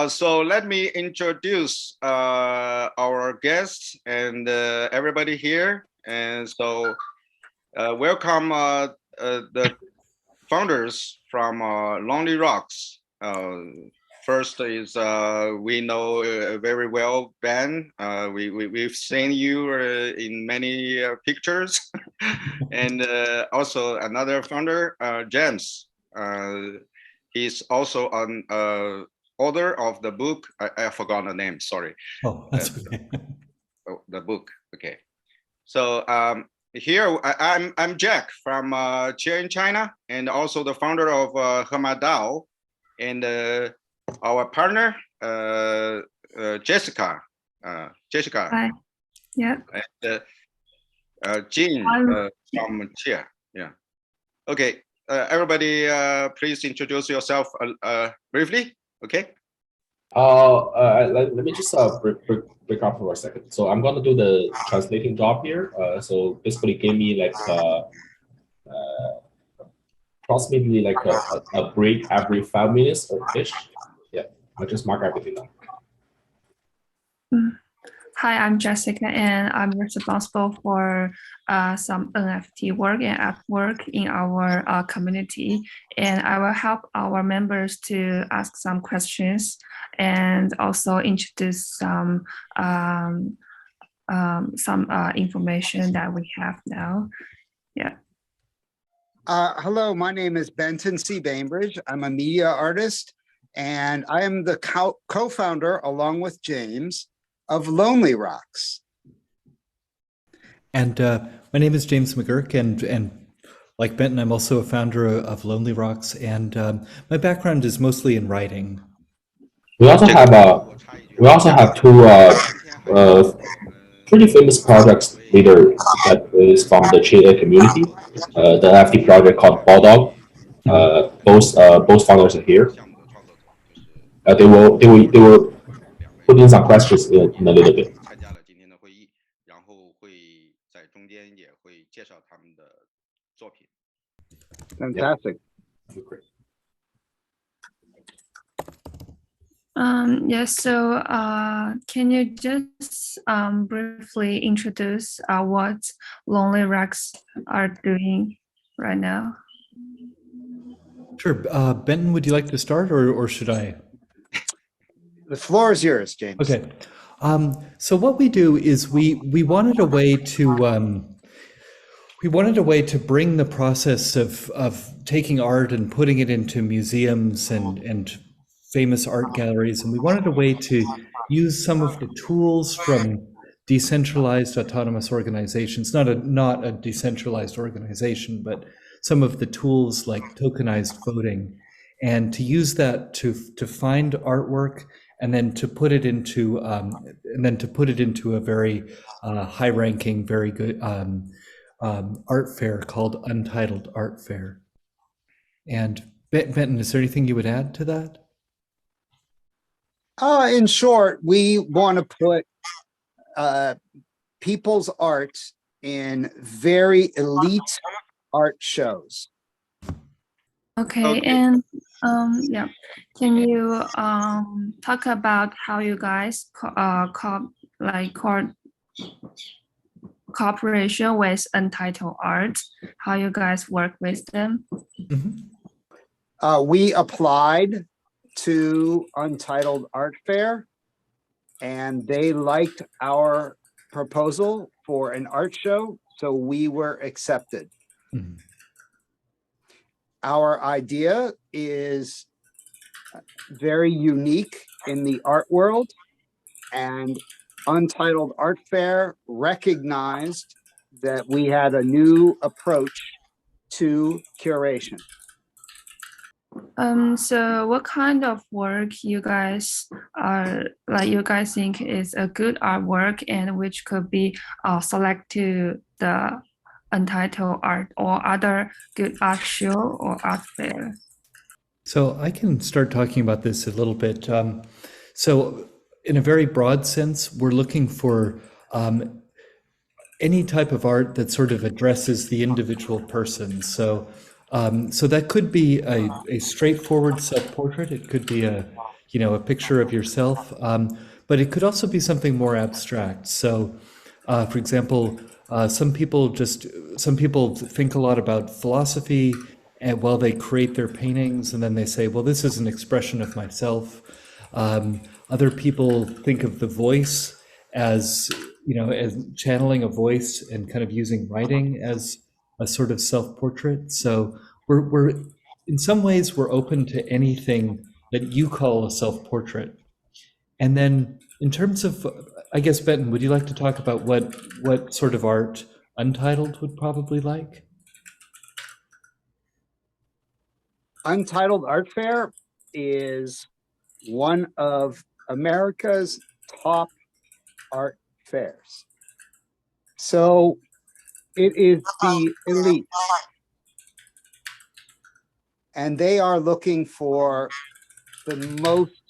So let me introduce our guests and everybody here. And so welcome the founders from LonelyROCKS. First is we know very well Ben. We've seen you in many pictures, and also another founder, James. He's also an author of the book. I forgot the name. Sorry. Oh, that's okay. The book. Okay. So here I'm Jack from Chia in China, and also the founder of Hema DAO, and our partner Jessica. Jessica. Hi. Yeah. And Jean from Chia. Yeah. Okay. Everybody, please introduce yourself briefly. Okay. Let me just break up for a second. So I'm gonna do the translating job here. So basically, give me like approximately like a break every 5 minutes or ish. Yeah, I'll just mark everything down. Hi, I'm Jessica, and I'm responsible for some NFT work and app work in our community. And I will help our members to ask some questions and also introduce some information that we have now. Yeah. Hello, my name is Benton C. Bainbridge. I'm a media artist, and I am the co-founder, along with James, of LonelyROCKS. And my name is James McGurk, and like Benton, I'm also a founder of LonelyROCKS, and my background is mostly in writing. We also have two pretty famous projects leader that is from the Chia community. The NFT project called Bulldog. Both founders are here. They will put in some questions in a little bit. Fantastic. Yes, so can you just briefly introduce what LonelyROCKS are doing right now? Sure. Benton, would you like to start, or should I? The floor is yours, James. Okay. So what we do is we wanted a way to bring the process of taking art and putting it into museums and famous art galleries, and we wanted a way to use some of the tools from decentralized autonomous organizations, not a decentralized organization, but some of the tools like tokenized voting, and to use that to find artwork and then to put it into a very high-ranking, very good art fair called Untitled Art Fair. And Benton, is there anything you would add to that? In short, we want to put people's art in very elite art shows. Okay. And yeah, can you talk about how you guys cooperation with Untitled Art, how you guys work with them? Mm-hmm. We applied to Untitled Art Fair, and they liked our proposal for an art show, so we were accepted. Mm-hmm. Our idea is very unique in the art world, and Untitled Art Fair recognized that we had a new approach to curation. So what kind of work you guys think is a good artwork and which could be select to the Untitled Art or other good art show or art fair? So I can start talking about this a little bit. So in a very broad sense, we're looking for any type of art that sort of addresses the individual person. So that could be a straightforward self-portrait. It could be a a picture of yourself. But it could also be something more abstract. So, for example, some people think a lot about philosophy and while they create their paintings, and then they say, well, this is an expression of myself. Other people think of the voice as, as channeling a voice and kind of using writing as a sort of self-portrait. So we're in some ways we're open to anything that you call a self-portrait. And then in terms of, I guess, Benton, would you like to talk about what sort of art Untitled would probably like? Untitled Art Fair is one of America's top art fairs. So it is the elite. And they are looking for the most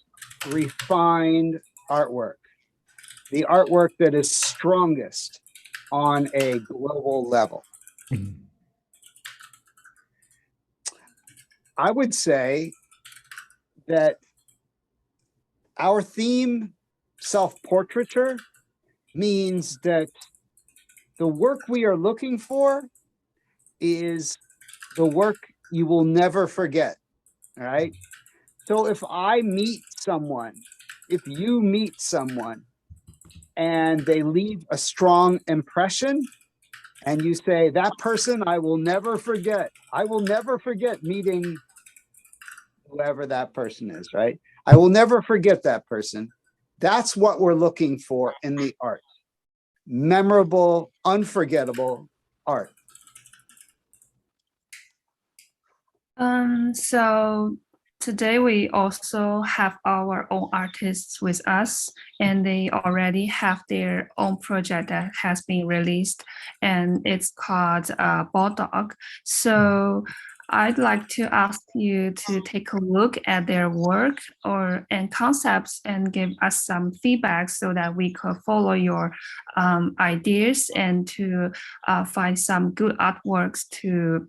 refined artwork, the artwork that is strongest on a global level. Mhm. I would say that our theme, self-portraiture, means that the work we are looking for is the work you will never forget, all right? So if I meet someone, if you meet someone and they leave a strong impression and you say, that person I will never forget. I will never forget meeting whoever that person is, right? I will never forget that person. That's what we're looking for in the art. Memorable, unforgettable art. So today we also have our own artists with us, and they already have their own project that has been released, and it's called Bulldog. So I'd like to ask you to take a look at their work and concepts and give us some feedback so that we could follow your ideas and to find some good artworks to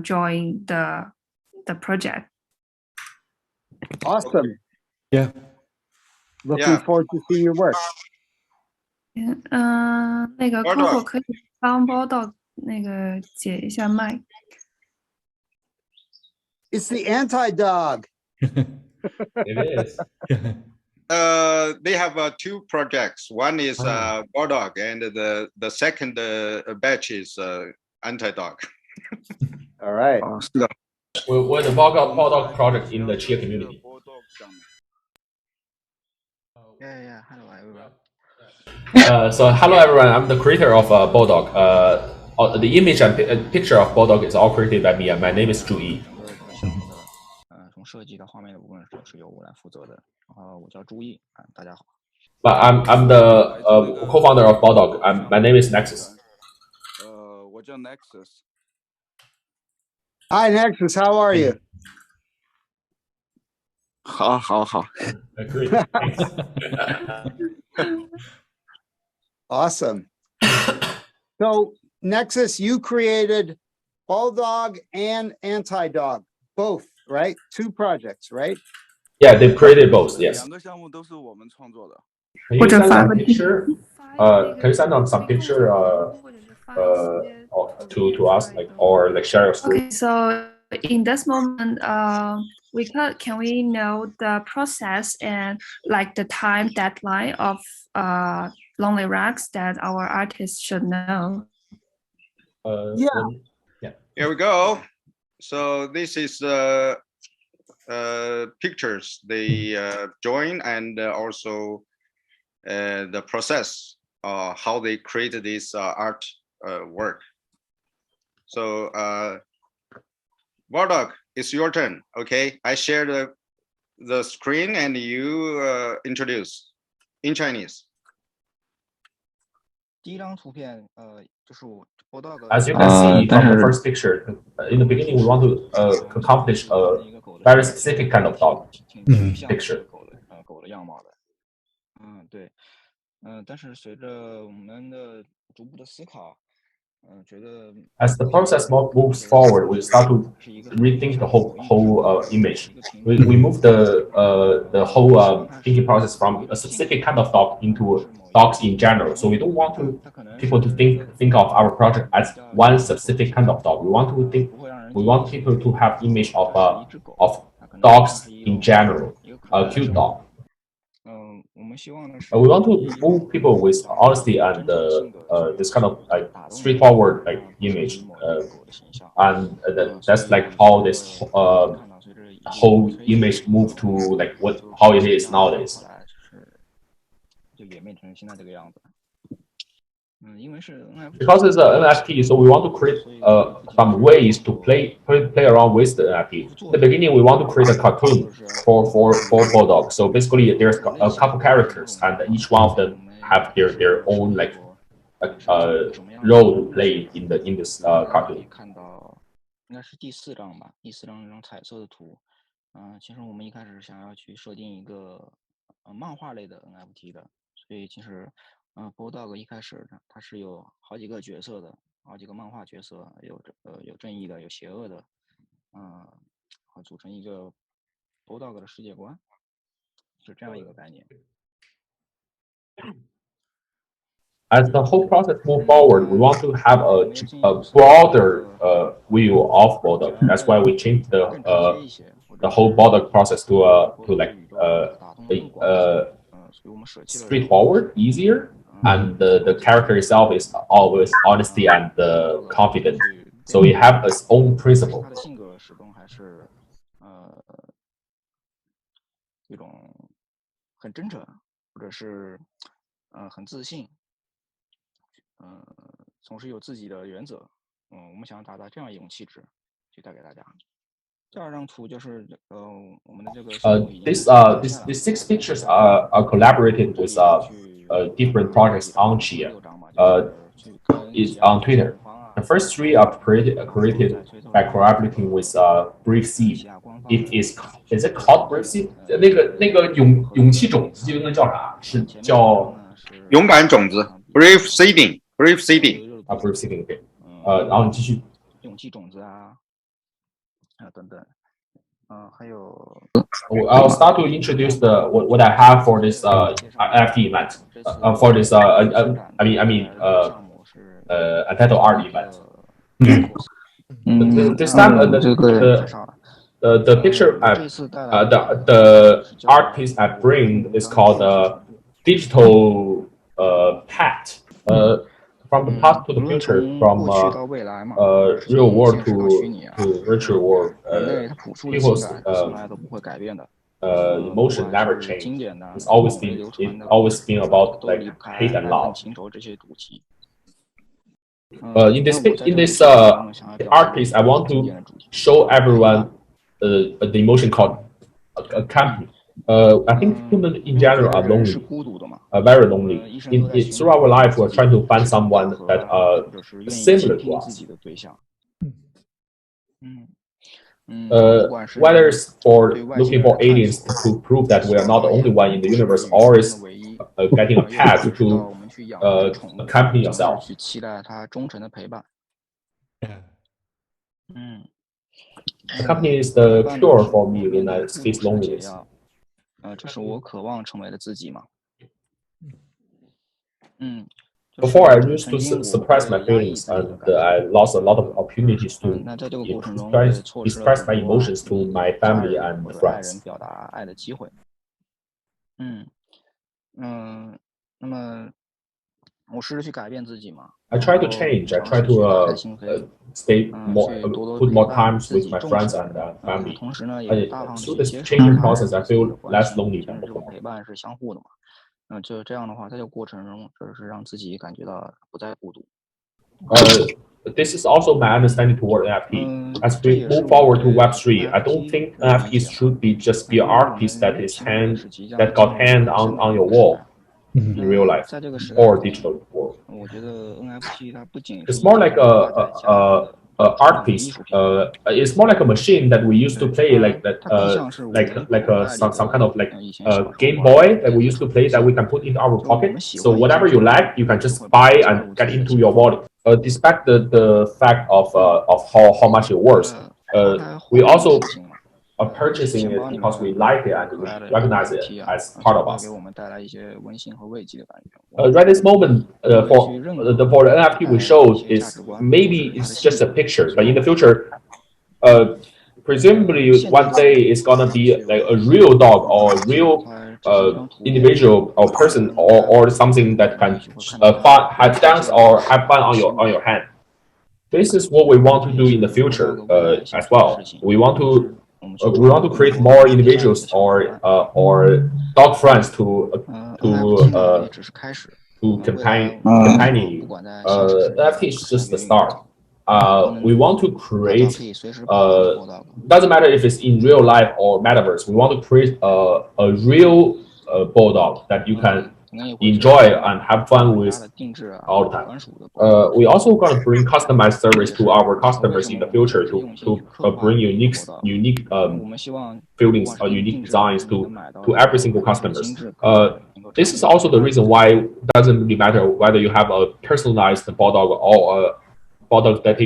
join the project. Awesome. Yeah. Looking Yeah. forward to seeing your work. 那个 Bulldog Coco 可以帮 Bulldog 那个解一下麦。 It's the anti-dog. It is. They have two projects. One is Bulldog, and the second batch is Anti-Dog. All right. We're the Bulldog project in the Chia community. Yeah. Hello, everyone. So hello everyone, I'm the creator of Bulldog. The image and picture of Bulldog is all created by me, and my name is Zhu Yi. 从设计到画面的部分是由我来负责的。我叫朱毅啊，大家好。But I'm the co-founder of Bulldog. My name is Nexus. 我叫 Nexus。 Hi, Nexus. How are you? 好。Great. Awesome. So, Nexus, you created Bulldog and Anti-Dog, both, right? Two projects, right? Yeah, they created both. Yes. 两个项目都是我们创作的。 Can you send a picture? Can you send on some picture to us, like, or like share your screen? Okay, so in this moment, can we know the process and like the time deadline of LonelyROCKS that our artists should know? Yeah. Here we go. So this is pictures they join, and also the process how they created this art work. So Bulldog, it's your turn. Okay, I share the screen and you introduce in Chinese. 第一张图片，就是我 Bulldog。 As you can see from the first picture, in the beginning we want to accomplish a very specific kind of dog picture. 狗的样貌的。对。但是随着我们的逐步的思考， As the process moves forward, we start to rethink the whole image. We move the whole thinking process from a specific kind of dog into dogs in general. So we don't want people to think of our project as one specific kind of dog. We want people to have image of dogs in general, a cute dog. We want to move people with honesty and this kind of like straightforward like image, and that's like how this whole image moved to like how it is nowadays. Because it's an NFT, so we want to create some ways to play around with the NFT. In the beginning, we want to create a cartoon for Bulldog. So basically, there's a couple characters, and each one of them have their own like role to play in this cartoon. 应该是第4张吧，第4张这张彩色的图。其实我们一开始想要去设定一个漫画类的 NFT 的，所以其实Bulldog 一开始它是有好几个角色的，好几个漫画角色，有正义的，有邪恶的，组成一个 Bulldog 的世界观，是这样一个概念。As the whole process moves forward, we want to have a broader view of Bulldog. That's why we changed the whole Bulldog process to like straightforward, easier, and the character itself is always honesty and confident. So we have its own principle. 他的性格始终还是一种很真诚，或者是很自信。总是有自己的原则，我们想要达到这样一种气质，去带给大家。第2张图就是我们的这个。These 6 pictures are collaborated with different projects on Chia. Is on Twitter. The first 3 are created by collaborating with Brave Seed. Is it called Brave Seed? 那个勇气种子，这个叫啥？是叫勇敢种子 ，Brave Seeding。Brave Seeding 啊 ，Brave Seeding， 对，然后你继续。勇气种子啊，等等，还有。I'll start to introduce what I have for this NFT event. For this I mean Untitled Art event. This time the picture the art piece I bring is called Digital Pet. From the past to the future, from real world to virtual world, people's emotion never change. It's always been about like hate and love. In this art piece, I want to show everyone the emotion called a company. I think humans in general are lonely, very lonely. Through our life, we're trying to find someone that similar to us. Whether it's for looking for aliens to prove that we are not the only one in the universe, or is getting a pet to accompany yourself. The company is the cure for me when I face loneliness. 这是我渴望成为的自己嘛。Before I used to suppress my feelings, and I lost a lot of opportunities to express my emotions to my family and friends. 表达爱的机会。那么我试着去改变自己嘛。I try to change. I try to put more time with my friends and family. 同时呢，也大方的 through this changing process, I feel less lonely than 这种 before. 陪伴是相互的嘛。就这样的话，在这个过程中，就是让自己感觉到不再孤独。This is also my understanding toward NFT. As we move forward to Web3, I don't think NFTs should just be an art piece that got hand on your wall in real life or digital world. 我觉得 NFT 它不仅 It's more like a art piece. It's more like a machine that we used to play, like that, some kind of like Game Boy that we used to play that we can put into our pocket. So whatever you like, you can just buy and get into your wallet. despite the fact of how much it works, we also are purchasing it because we like it and we recognize it as part of us. Right this moment, for the NFT we showed is maybe it's just a picture, but in the future, presumably one day it's gonna be like a real dog or a real individual or person or something that can have dance or have fun on your hand. This is what we want to do in the future as well. We want to create more individuals or dog friends to companion you. NFT is just the start. We want to create. Doesn't matter if it's in real life or metaverse. We want to create a real bulldog that you can enjoy and have fun with all the time. We also going to bring customized service to our customers in the future to bring unique feelings or unique designs to every single customers. This is also the reason why it doesn't really matter whether you have a personalized bulldog or a bulldog that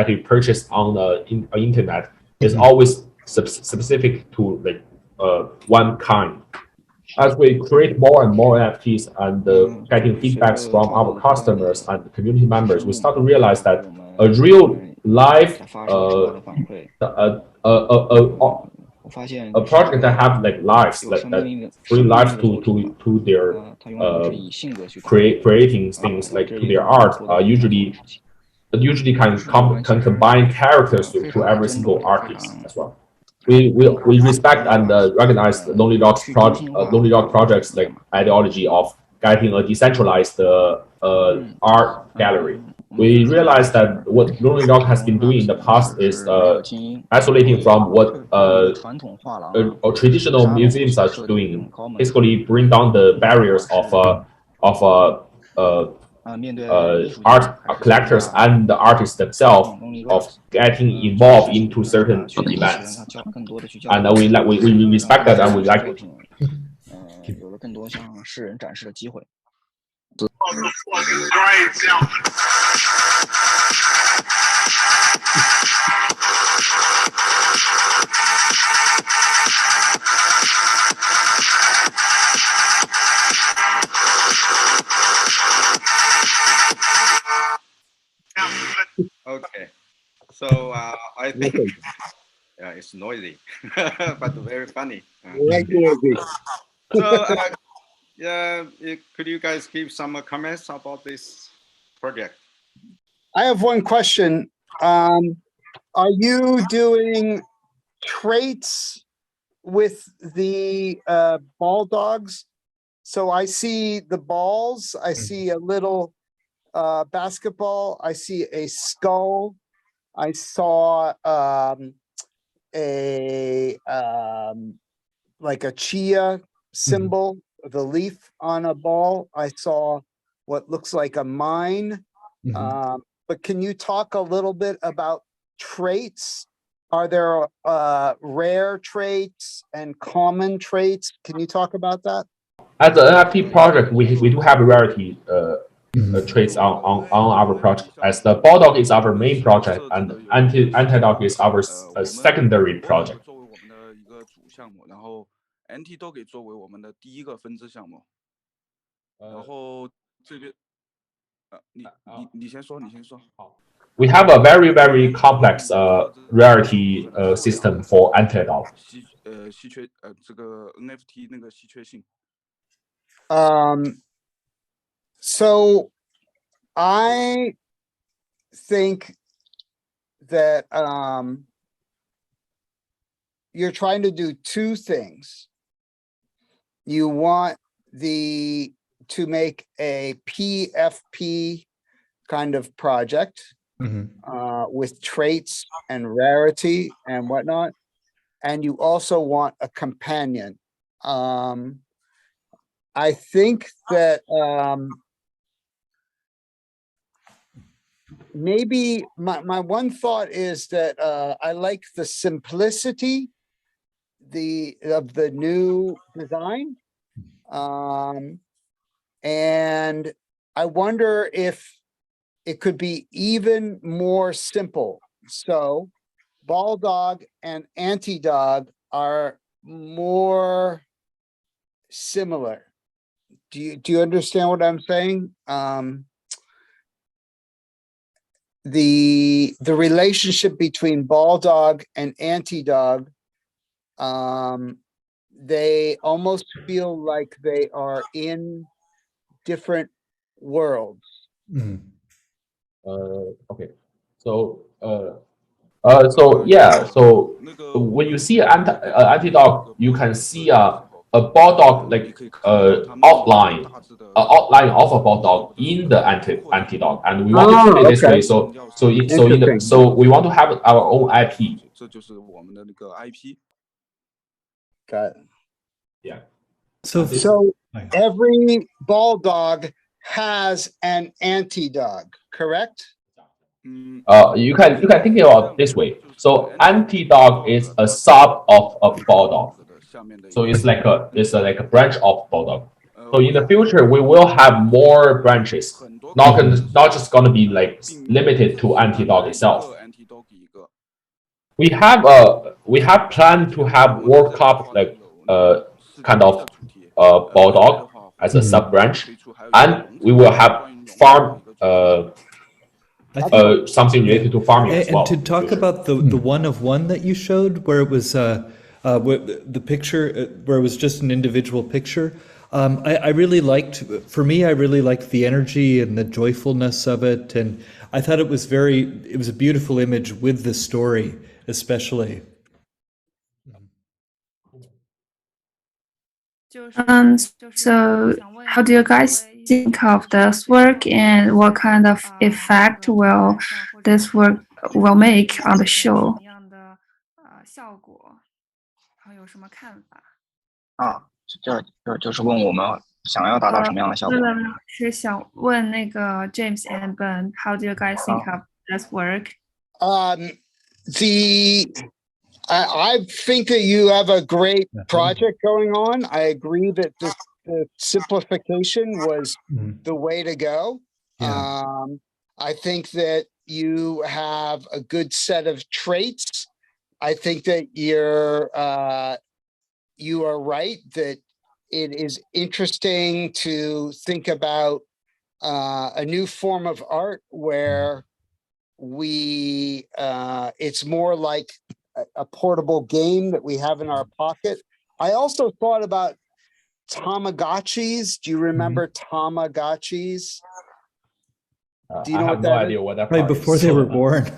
you purchase on the internet. Is always specific to like one kind. As we create more and more NFTs and getting feedbacks from our customers and community members, we start to realize that a real life a project that have like lives that bring life to their creating things like to their art usually can combine characters to every single artist as well. We respect and recognize the LonelyROCKS projects like ideology of getting a decentralized art gallery. We realize that what LonelyROCKS has been doing in the past is isolating from what traditional museums are doing. Basically, bring down the barriers of art collectors and the artists themselves of getting involved into certain events, and we respect that and we like it. Okay, so I think it's noisy, but very funny. So yeah, could you guys give some comments about this project? I have one question. Are you doing traits with the ball dogs? So I see the balls, I see a little basketball, I see a skull, I saw like a chia symbol, the leaf on a ball. I saw what looks like a mine. But can you talk a little bit about traits? Are there rare traits and common traits? Can you talk about that? As an NFT project, we do have rarity traits on our project. As the bulldog is our main project and anti-dog is our secondary project. NT 都给作为我们的第一个分支项目，然后这边，你先说，你先说。好。We have a very complex rarity system for anti-dog. 稀缺这个 NFT 那个稀缺性。So I think that you're trying to do two things. You want to make a PFP kind of project with traits and rarity and whatnot. And you also want a companion. I think that maybe my one thought is that I like the simplicity of the new design. And I wonder if it could be even more simple. So ball dog and anti-dog are more similar. Do you understand what I'm saying? The relationship between ball dog and anti-dog, they almost feel like they are in different worlds. Okay. So yeah. So when you see anti-dog, you can see a ball dog like outline of a ball dog in the anti-dog, and we want to keep it this way. So we want to have our own IP. 这就是我们的那个 IP。 Got it. Yeah. So every ball dog has an anti-dog, correct? You can think about it this way. So anti-dog is a sub of a ball dog. So it's like a branch of ball dog. So in the future, we will have more branches. Not just gonna be like limited to anti-dog itself. We have planned to have World Cup like kind of ball dog as a sub branch, and we will have farm something related to farming as well. And to talk about the one of one that you showed, where it was the picture, where it was just an individual picture. I really liked. For me, I really liked the energy and the joyfulness of it, and I thought it was a beautiful image with the story, especially. So how do you guys think of this work, and what kind of effect will this work will make on the show? 就是问我们想要达到什么样的效果？是想问那个 James and Ben, how do you guys think of this work? I think that you have a great project going on. I agree that the simplification was the way to go. Yeah. I think that you have a good set of traits. I think that you are right that it is interesting to think about a new form of art where it's more like a portable game that we have in our pocket. I also thought about Tamagotchis. Do you remember Tamagotchis? Do you know I have what no that idea is? what that Right part before is. they were born.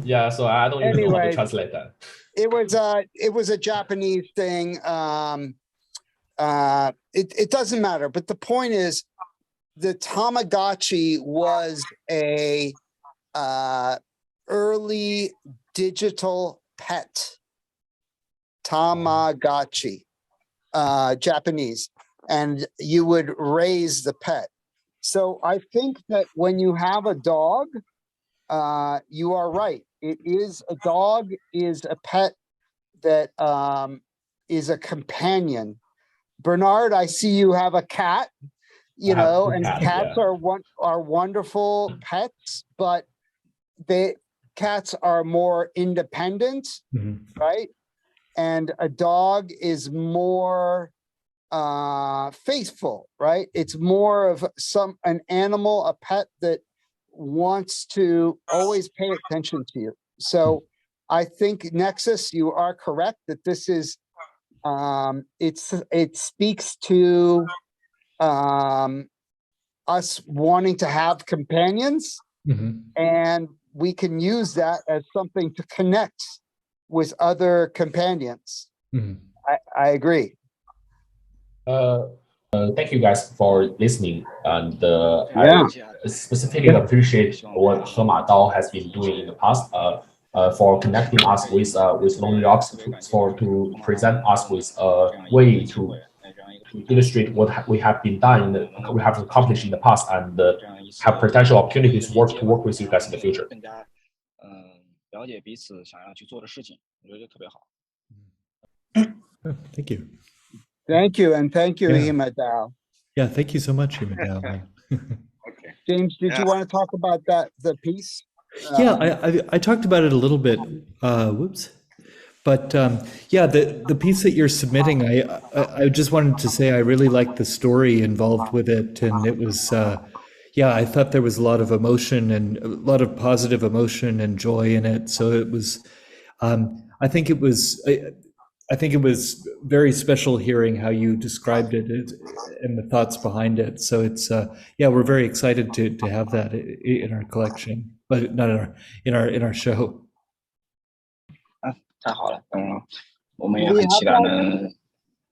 Yeah, so I don't even know how to Anyway, translate that. It was a Japanese thing. It doesn't matter, but the point is the Tamagotchi was a early digital pet. Tamagotchi, Japanese, and you would raise the pet. So I think that when you have a dog, you are right. A dog is a pet that is a companion. Bernard, I see you have a cat, and cats are wonderful pets, but cats are more independent, right? And a dog is more faithful, right? It's more of an animal, a pet that wants to always pay attention to you. So I think Nexus, you are correct that this is it speaks to us wanting to have companions, and we can use that as something to connect with other companions. I agree. Thank you guys for listening, and I specifically appreciate what Hema Dao has been doing in the past for connecting us with LonelyROCKS to present us with a way to illustrate what we have been done, we have accomplished in the past, and have potential opportunities to work with you guys in the future. 了解彼此想要去做的事情，我觉得特别好。Thank you. Thank you, and thank you, Yeah. Hema Dao. Yeah, thank you so much, Hima Dao. Okay. James, did you want to talk about the piece? Yeah, I talked about it a little bit. Whoops. But yeah, the piece that you're submitting, I just wanted to say I really liked the story involved with it, and it was yeah, I thought there was a lot of emotion and a lot of positive emotion and joy in it. So it was, I think it was. I think it was very special hearing how you described it and the thoughts behind it. So it's yeah, we're very excited to have that in our collection, but not in our show. 太好了，我们 Do 也 we 很期 have 待 that 能。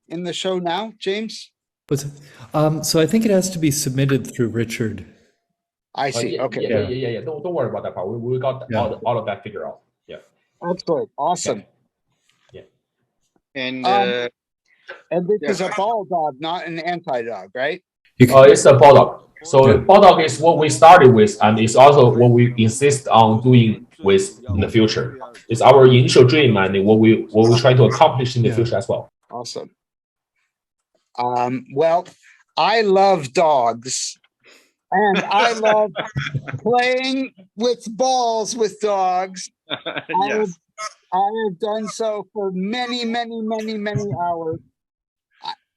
in the show now, James? So I think it has to be submitted through Richard. I see. Okay. Yeah. Don't worry about that part. We got all of that figured out. Yeah. Excellent. Awesome. Yeah. And And this is a ball dog, not an anti-dog, right? It's a bulldog. So bulldog is what we started with, and it's also what we insist on doing with in the future. It's our initial dream and what we try to accomplish in the future as well. Awesome. Well, I love dogs, and I love playing with balls with dogs. yes. I have done so for many, many, many, many hours.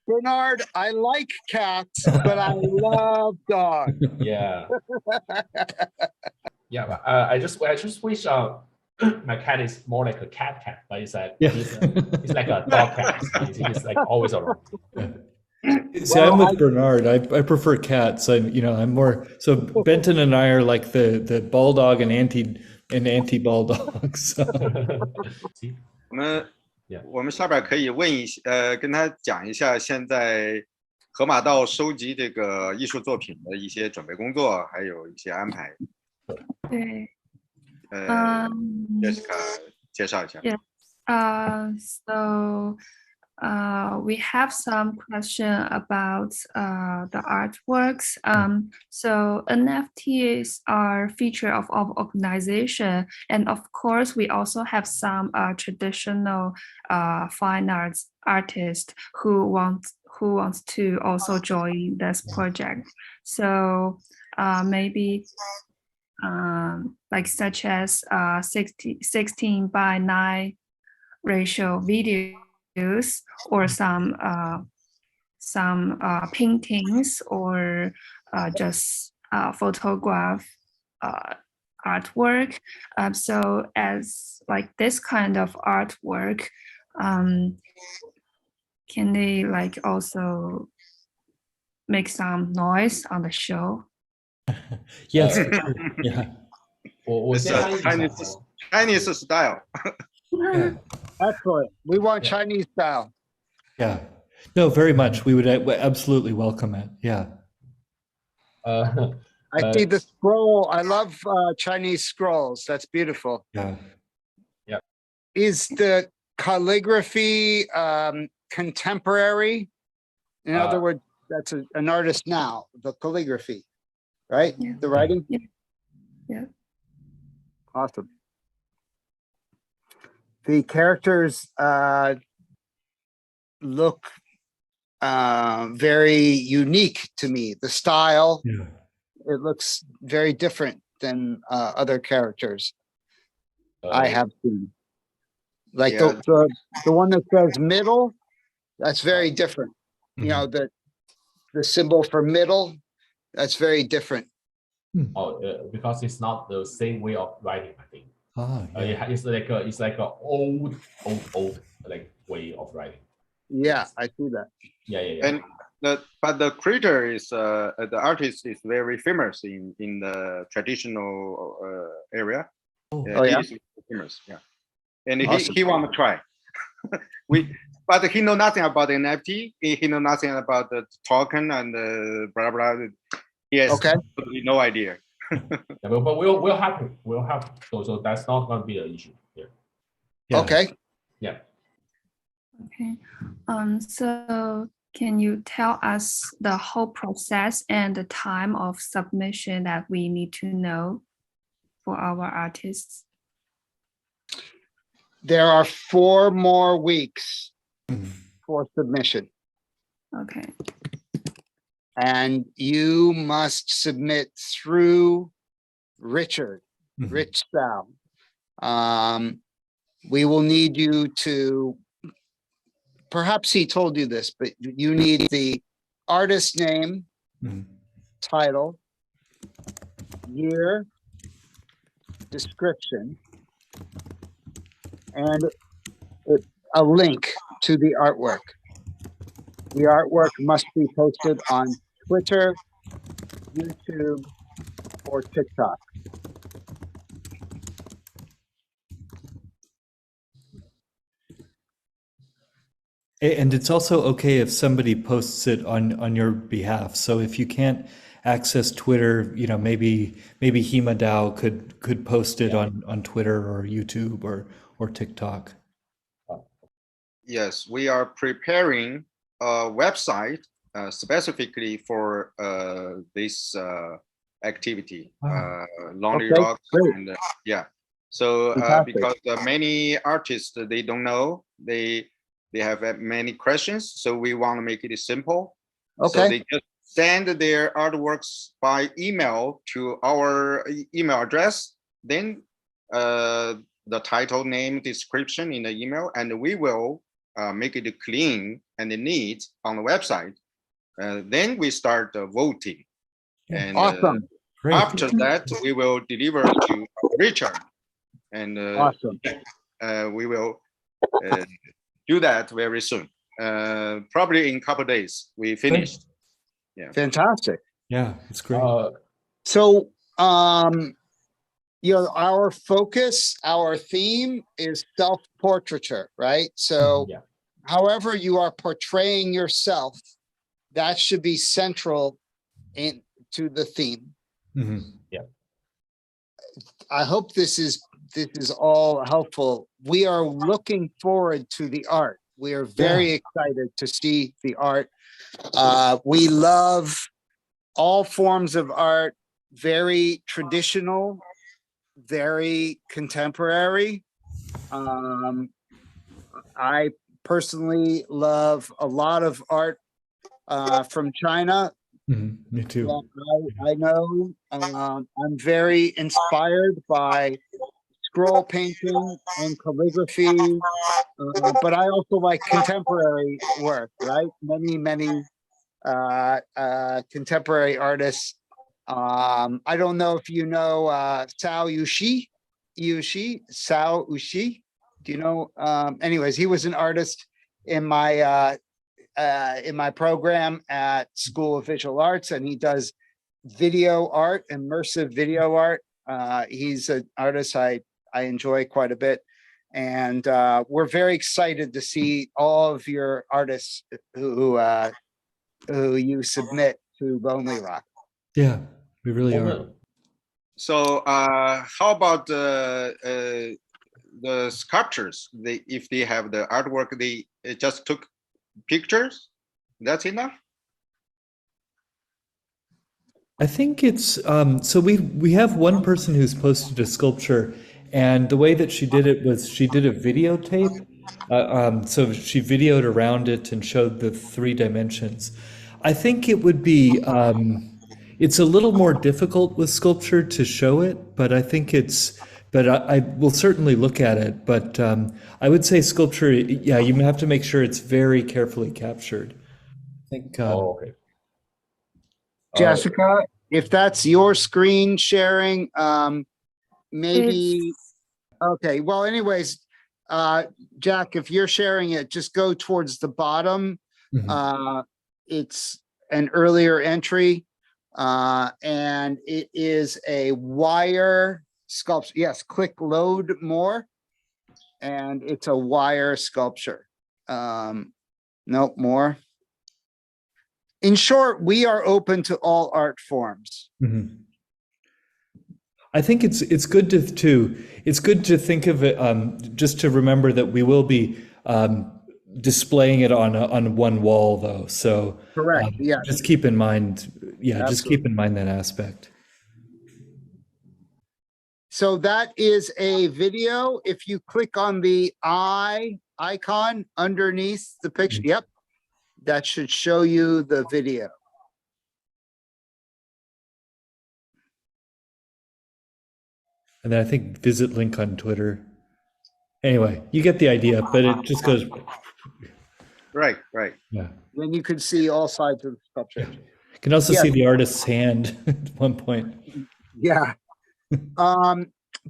Bernard, I like cats, but I love dogs. Yeah. Yeah, but I just wish my cat is more like a cat, but it's like he's like a dog cat. He's like always around. See, I'm with Bernard. I prefer cats. I'm more so. Benton and I are like the ball dog and anti ball dogs. 我们下边可以问跟他讲一下现在河马道收集这个艺术作品的一些准备工作，还有一些安排。对。Jessica 介绍一下。Yeah. So we have some question about the artworks. So NFTs are feature of our organization, and of course, we also have some traditional fine arts artists who wants to also join this project. So maybe like such as 16:9 ratio videos, or some paintings, or just photograph artwork. So as like this kind of artwork, can they like also make some noise on the show? Yes. Yeah. Chinese style. Yeah. Excellent. We want Chinese style. Yeah. No, very much. We would absolutely welcome it. Yeah. I see the scroll. I love Chinese scrolls. That's beautiful. Yeah. Yeah. Is the calligraphy contemporary? In other words, that's an artist now, the calligraphy, right? Yeah. The writing? Yeah. Awesome. The characters look very unique to me. The style, it looks very different than other characters I have seen. Like the one that says middle, that's very different. You know, the symbol for middle, that's very different. Because it's not the same way of writing, I think. It's like a old like way of writing. Yeah, I see that. Yeah. And but the creator is the artist is very famous in the traditional area. He's famous, yeah. And he want to try. But he know nothing about the NFT. He know nothing about the token and the blah blah. He has no idea. But we'll have to. So that's not going to be an issue. Yeah. Okay. Yeah. Okay. So can you tell us the whole process and the time of submission that we need to know for our artists? There are 4 more weeks for submission. Okay. and you must submit through Richard, Rich Sal. We will need you to, perhaps he told you this, but you need the artist name, title, year, description, and a link to the artwork. The artwork must be posted on Twitter, YouTube, or TikTok. And it's also okay if somebody posts it on your behalf. So if you can't access Twitter, you know, maybe Hima Dao could post it on Twitter or YouTube or TikTok. Yes, we are preparing a website specifically for this activity, LonelyROCKS, and yeah. So because many artists, they don't know, they have many questions, so we want to make it simple. Okay. So they just send their artworks by email to our email address, then the title, name, description in the email, and we will make it clean and neat on the website. Then we start voting. And awesome. After that, we will deliver to Richard. And awesome. We will do that very soon. Probably in a couple of days, we finished. Yeah. Fantastic. Yeah, it's great. So, you know, our focus, our theme is self-portraiture, right? So however you are portraying yourself, that should be central to the theme. Yeah. I hope this is all helpful. We are looking forward to the art. We are very excited to see the art. We love all forms of art, very traditional, very contemporary. I personally love a lot of art from China. Me too. I know I'm very inspired by scroll painting and calligraphy, but I also like contemporary work, right? Many contemporary artists. I don't know if you know Sao Yushi. Do you know? Anyways, he was an artist in my program at School of Visual Arts, and he does video art, immersive video art. He's an artist I enjoy quite a bit, and we're very excited to see all of your artists who you submit to LonelyROCKS. Yeah, we really are. So how about the sculptures? If they have the artwork, they just took pictures, that's enough? I think it's so we have one person who's posted a sculpture, and the way that she did it was she did a videotape. So she videoed around it and showed the 3 dimensions. I think it would be it's a little more difficult with sculpture to show it, but I think I will certainly look at it. But I would say sculpture, yeah, you have to make sure it's very carefully captured. I think. Okay. Jessica, if that's your screen sharing, maybe. Okay. Well, anyways, Jack, if you're sharing it, just go towards the bottom. It's an earlier entry, and it is a wire sculpture. Yes, click load more, and it's a wire sculpture. Nope, more. In short, we are open to all art forms. I think it's good to think of it, just to remember that we will be displaying it on one wall, though. So correct. Yeah. Just keep in mind. Yeah, Absolutely. Just keep in mind that aspect. So that is a video. If you click on the eye icon underneath the picture, yep, that should show you the video. And then I think visit link on Twitter. Anyway, you get the idea, but it just goes. Right. Yeah. Then you could see all sides of the sculpture. You can also Yes. see the artist's hand at one point. Yeah.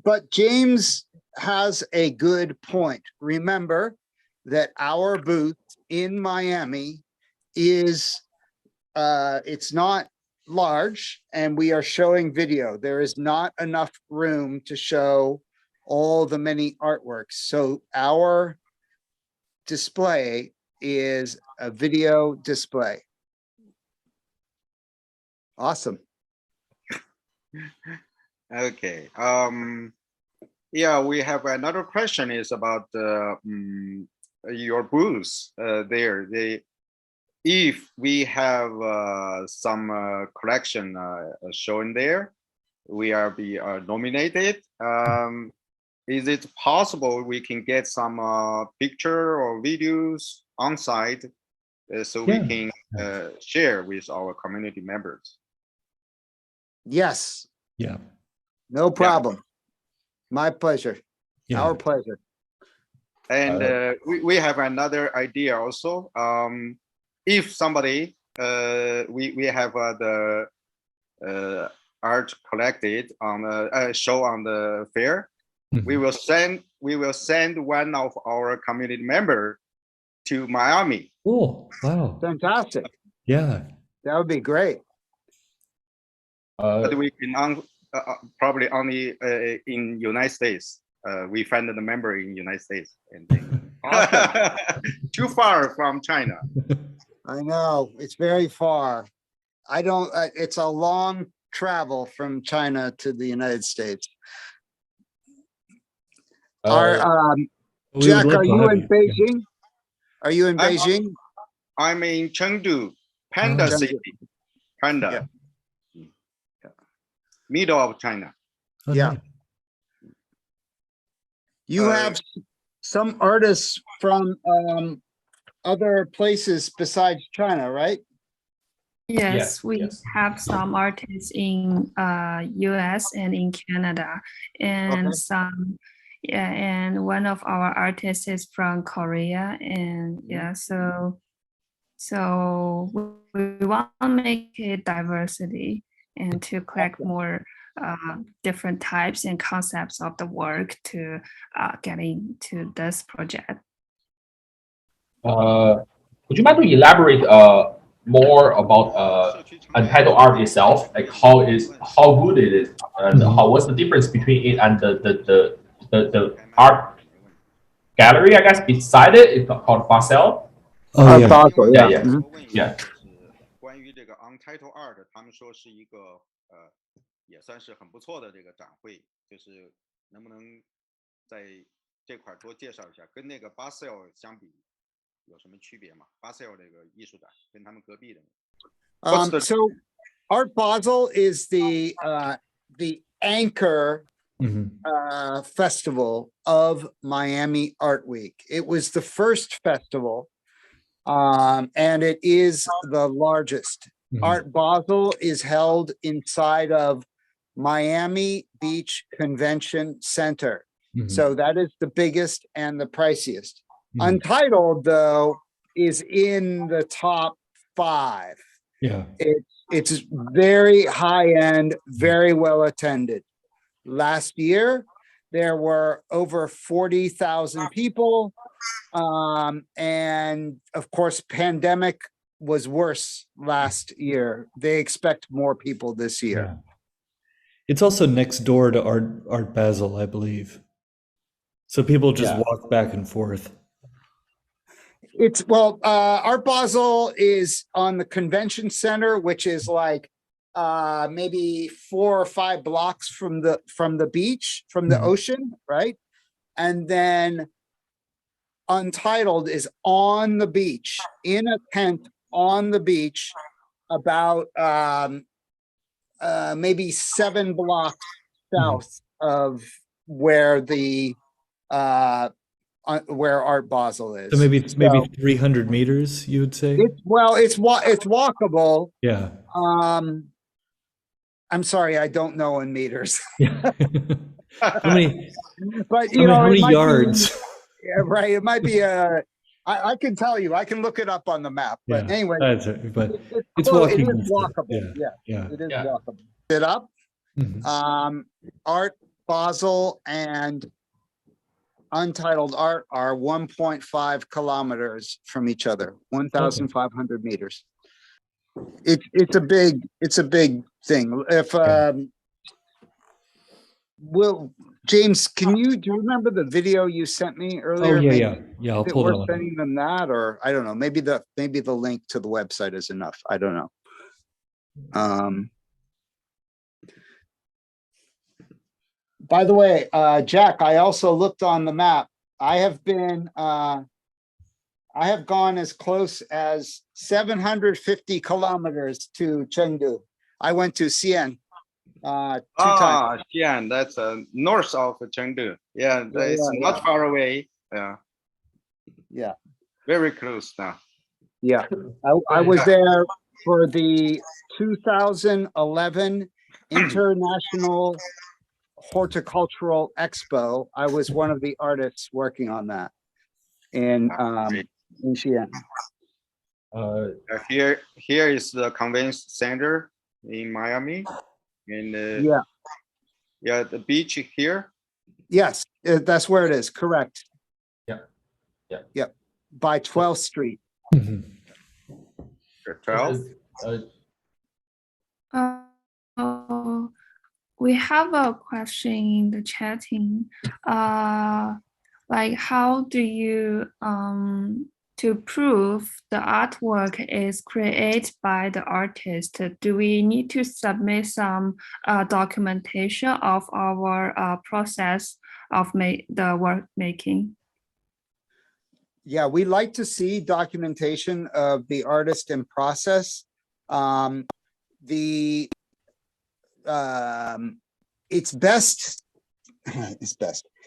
But James has a good point. Remember that our booth in Miami is, it's not large, and we are showing video. There is not enough room to show all the many artworks. So our display is a video display. Awesome. Okay. Yeah, we have another question is about your booth there. If we have some collection shown there, we are be nominated. Is it possible we can get some picture or videos on site so we can share with our community members? Yes. Yeah. No problem. My pleasure. Yeah. Our pleasure. And we have another idea also. If somebody, we have the art collected on the show on the fair, we will send one of our community member to Miami. Oh, wow. Fantastic. Yeah. That would be great. But we can probably only in United States. We find the member in United States. And Awesome. too far from China. I know, it's very far. I don't, it's a long travel from China to the United States. Jack, are you in Beijing? Are you in Beijing? I'm in Chengdu, Panda City. Panda. Yeah. Middle of China. Okay. Yeah. You have some artists from other places besides China, right? Yes, we have some artists in US and in Canada, and some, and one of our artists is from Korea, and so we want to make it diversity and to collect more different types and concepts of the work to get into this project. Would you mind to elaborate more about untitled art itself, like how good it is, and what's the difference between it and the art gallery, I guess, beside it? It's called Basel. Oh, yeah. Basel, yeah. Yeah. 关于这个 untitled art， 他们说是一个也算是很不错的这个展会，就是能不能在这块多介绍一下，跟那个 Basel 相比有什么区别吗 ？Basel 这个艺术展跟他们隔壁的。So Art Basel is the anchor festival of Miami Art Week. It was the first festival, and it is the largest. Art Basel is held inside of Miami Beach Convention Center. So that is the biggest and the priciest. Untitled, though, is in the top 5. Yeah. It's very high end, very well attended. Last year, there were over 40,000 people. And of course, pandemic was worse last year. They expect more people this year. Yeah. It's also next door to Art Basel, I believe. So people just walk back and forth. It's Art Basel is on the convention center, which is like maybe 4 or 5 blocks from the beach, from the ocean, right? And then Untitled is on the beach, in a tent on the beach, about maybe 7 blocks south of where where Art Basel is. So maybe 300 meters, you would say? It's walkable. Yeah. I'm sorry, I don't know in meters. How many? But How it many might yards? be, yeah, right. It might be I can tell you. I can look it up on the map. But Yeah, anyway, that's it. But it's close. It walking is distance. walkable. Yeah, Yeah, yeah. it is Yeah. walkable. It up. Mhm. Art Basel and Untitled Art are 1.5 kilometers from each other, 1,500 meters. It's a big thing. If James, do you remember the video you sent me earlier? Oh yeah, Maybe yeah. I'll is it pull that worth one. sending them that, or I don't know. Maybe the link to the website is enough. I don't know. By the way, Jack, I also looked on the map. I have gone as close as 750 kilometers to Chengdu. I went to Xi'an 2 times. Xi'an, that's north of Chengdu. Yeah, it's not far away. Yeah. Yeah. Very close now. Yeah. I was there for the 2011 International Horticultural Expo. I was one of the artists working on that in Xi'an. Here is the convention center in Miami, and yeah, the beach here. Yes, that's where it is. Correct. Yeah. By 12th Street. 12. We have a question in the chatting. Like, how do you to prove the artwork is created by the artist? Do we need to submit some documentation of our process of the work making? Yeah, we like to see documentation of the artist and process. It's best.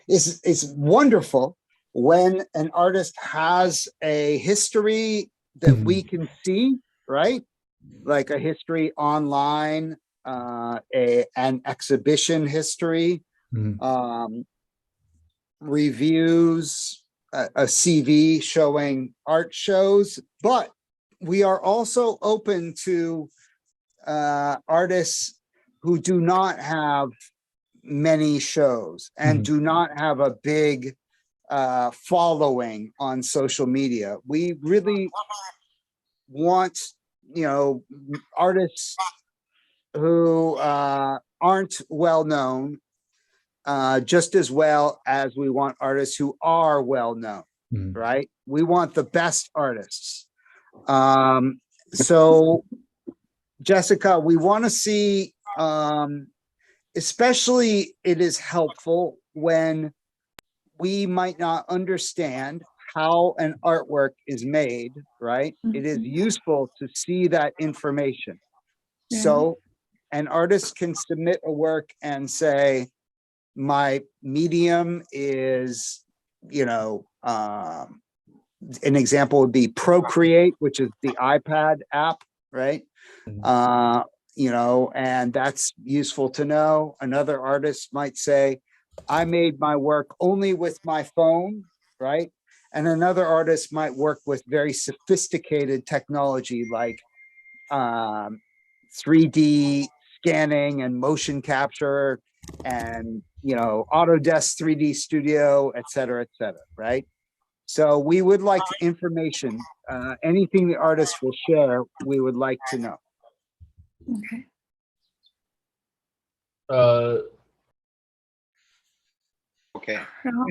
It's wonderful when an artist has a history that we can see, right? Like a history online, an exhibition history, reviews, a CV showing art shows. But we are also open to artists who do not have many shows and do not have a big following on social media. We really want, artists who aren't well known just as well as we want artists who are well known, right? We want the best artists. So Jessica, we want to see, especially it is helpful when we might not understand how an artwork is made, right? It is useful to see that information. So an artist can submit a work and say, my medium is, an example would be Procreate, which is the iPad app, right? And that's useful to know. Another artist might say, I made my work only with my phone, right? And another artist might work with very sophisticated technology like 3D scanning and motion capture and, Autodesk 3D Studio, et cetera, right? So we would like information. Anything the artist will share, we would like to know. Okay. Okay. 然后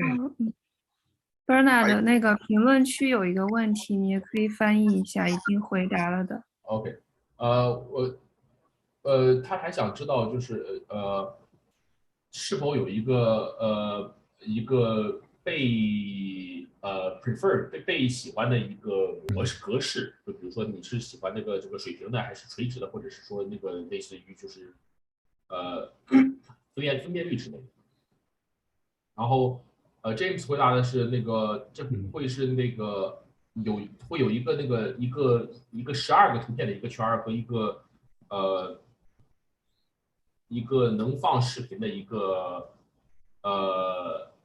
Bernard 那个评论区有一个问题，你也可以翻译一下，已经回答了的。OK，他还想知道就是是否有一个被喜欢的一个格式，就比如说你是喜欢这个水平的，还是垂直的，或者是说那个类似于就是分辨率之类的。然后James 回答的是那个这会是那个会有一个12个图片的一个圈和一个能放视频的一个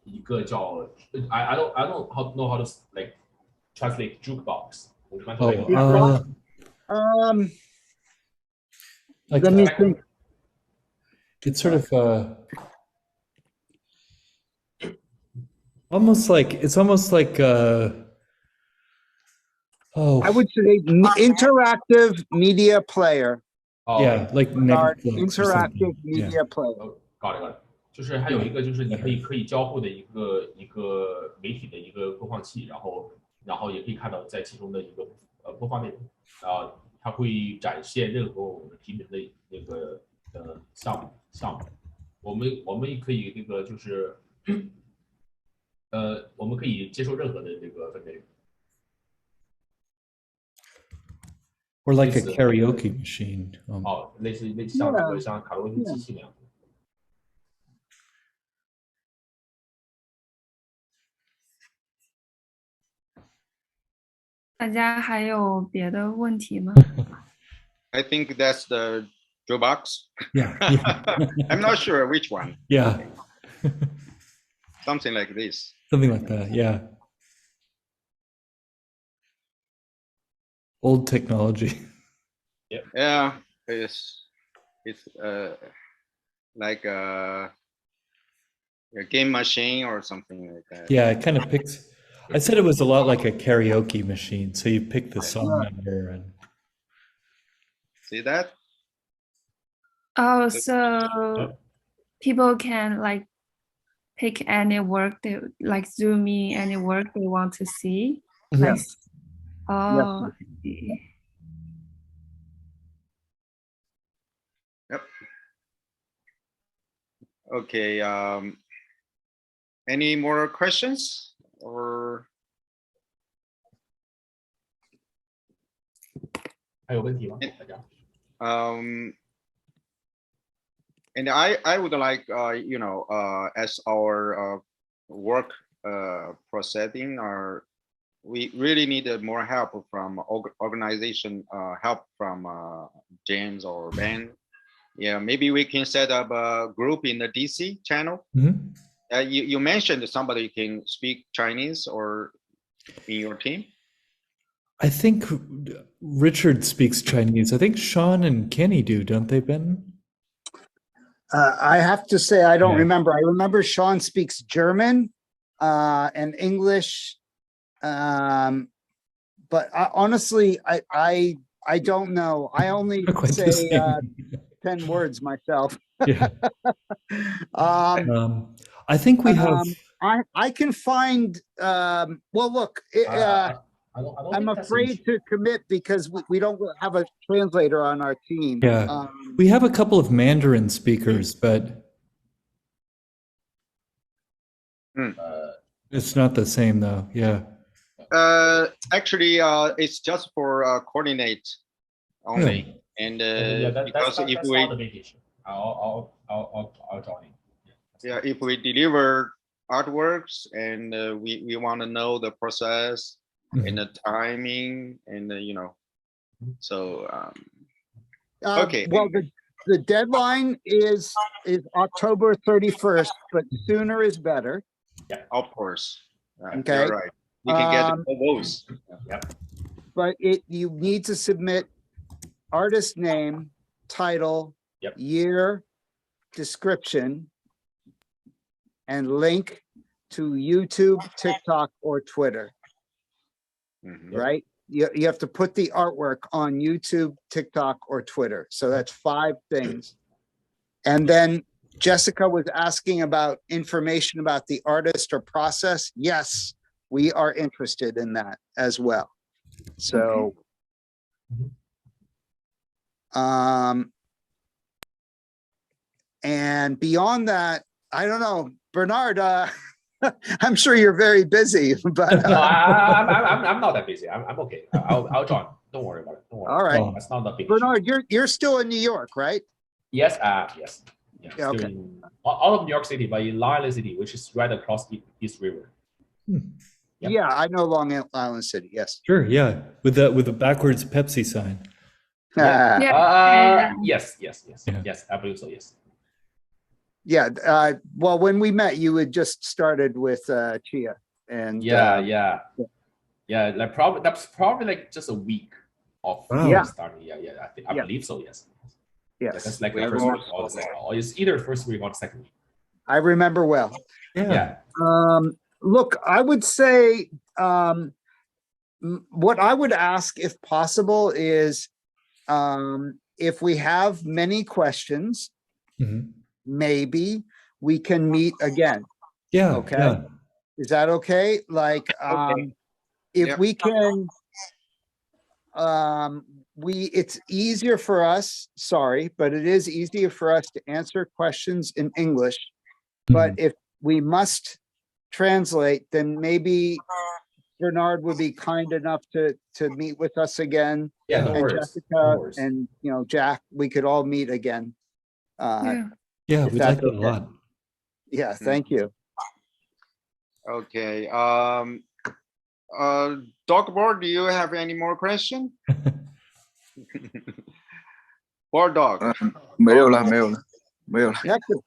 一个叫 I don't know how to like translate jukebox. 我们说那个 like Let me think. it's sort of almost like I would say interactive media player. yeah, like Bernard, Netflix or interactive something. media player. got it. 就是还有一个就是你可以交互的一个媒体的一个播放器，然后也可以看到在其中的一个播放内容，它会展现任何我们提名的那个项目，我们也可以那个就是我们可以接受任何的这个分类。Or like a karaoke machine. 类似像这个像卡拉 OK 机器那样。大家还有别的问题吗？ I think that's the jukebox. Yeah. I'm not sure which one. Yeah. Something like this. Something like that. Yeah. Old technology. Yeah, it's like a game machine or something like that. Yeah, it kind of picks. I said it was a lot like a karaoke machine. So you pick the song number and. See that? Oh, so people can like pick any work they like zoom in any work they want to see. Like, oh, I see. Yep. Okay. Any more questions or? 还有问题吗？大家？ And I would like as our work proceeding, we really need more help from organization, help from James or Ben. Yeah, maybe we can set up a group in the DC channel. You mentioned somebody can speak Chinese or in your team. I think Richard speaks Chinese. I think Sean and Kenny do, don't they, Ben? I have to say, I don't remember. I remember Sean speaks German and English. But honestly, I don't know. I only say 10 words myself. Yeah. I think we have. I can find. Well, look. I'm afraid to commit because we don't have a translator on our team. Yeah, we have a couple of Mandarin speakers, but it's not the same though. Yeah. Actually, it's just for coordinate only, and because if we, I'll join. Yeah, if we deliver artworks and we want to know the process. And the timing and so okay. Well, the deadline is October 31st, but sooner is better. Yeah, of course. Okay, you're right. We can get all those. Yep. But you need to submit artist name, title, year, description, and link to YouTube, TikTok, or Twitter. Right? You have to put the artwork on YouTube, TikTok, or Twitter. So that's 5 things. And then Jessica was asking about information about the artist or process. Yes, we are interested in that as well. So, and beyond that, I don't know, Bernard, I'm sure you're very busy, but no, I'm not that busy. I'm okay. I'll join. Don't worry about it. Don't worry. All right. That's not that big. Bernard, you're still in New York, right? Yes. Yes. Yeah, okay. Out of New York City, but in Long Island City, which is right across the East River. Yeah, I know Long Island City. Yes. Sure. Yeah, with the backwards Pepsi sign. Yes. I believe so. Yes. Yeah. Well, when we met, you had just started with Chia, and Yeah. Like that's probably like just a week of Wow. starting. Yeah. I Yeah. believe so. Yes. Yes. Yeah, that's like We the have first more week or the second, or it's either first week or the second week. I remember well. Yeah. Look, I would say what I would ask, if possible, is if we have many questions, Mhm. maybe we can meet again. Yeah. Okay. Yeah. Is that okay? Like, if Yep. we can, it's easier for us, sorry, but it is easier for us to answer questions in English. But Mhm. if we must translate, then maybe Bernard would be kind enough to meet with us again. Yeah, no And worries. Jessica No worries. and, Jack, we could all meet again. Yeah. Yeah, if we'd that's like that a okay. lot. Yeah, thank you. Okay. Dog Board, do you have any more question? Board dog. 没有了，没有了，没有了。 Next,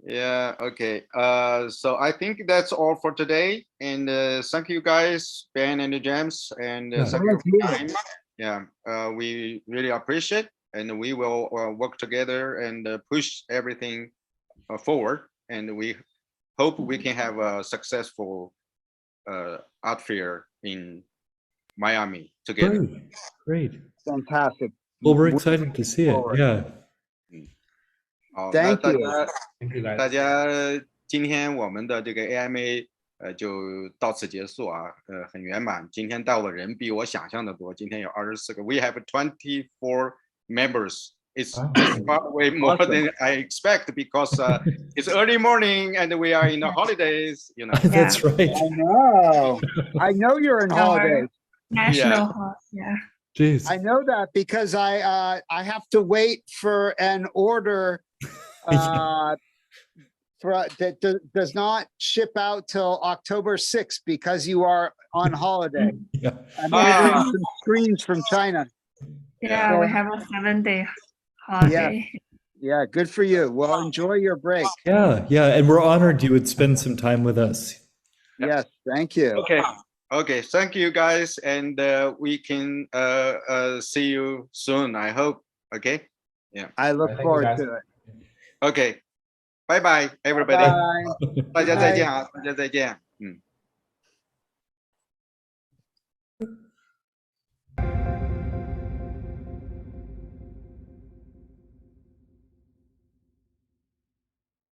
Yeah, okay. So I think that's all for today. And thank you guys, Ben and James, and Yeah. thank you Thank for you. your time. Yeah, we really appreciate, and we will work together and push everything forward. And we hope we can have a successful art fair in Miami together. Great. fantastic. Well, we're excited to see it. forward. Yeah. 好， Thank 那 you. 大家今天我们的这个 AMA 就到此结束啊，很圆满。今天到的人比我想象的多，今天有24个。We have 24 members. It's far way more than I expect because it's early morning and we are in the holidays. That's right. I know you're in Our holidays. National yeah. Jeez. I know that because I have to wait for an order that does not ship out till October 6th because you are on holiday. Yeah. I'm ordering some screens from China. Yeah, we have a 7-day holiday. Yeah, good for you. Well, enjoy your break. Yeah. And we're honored you would spend some time with us. Yes, thank you. Okay, thank you guys, and we can see you soon, I hope. Okay. Yeah. I look Thank you, forward guys. to it. Okay. Bye bye, everybody. Bye. 大家再见啊，大家再见。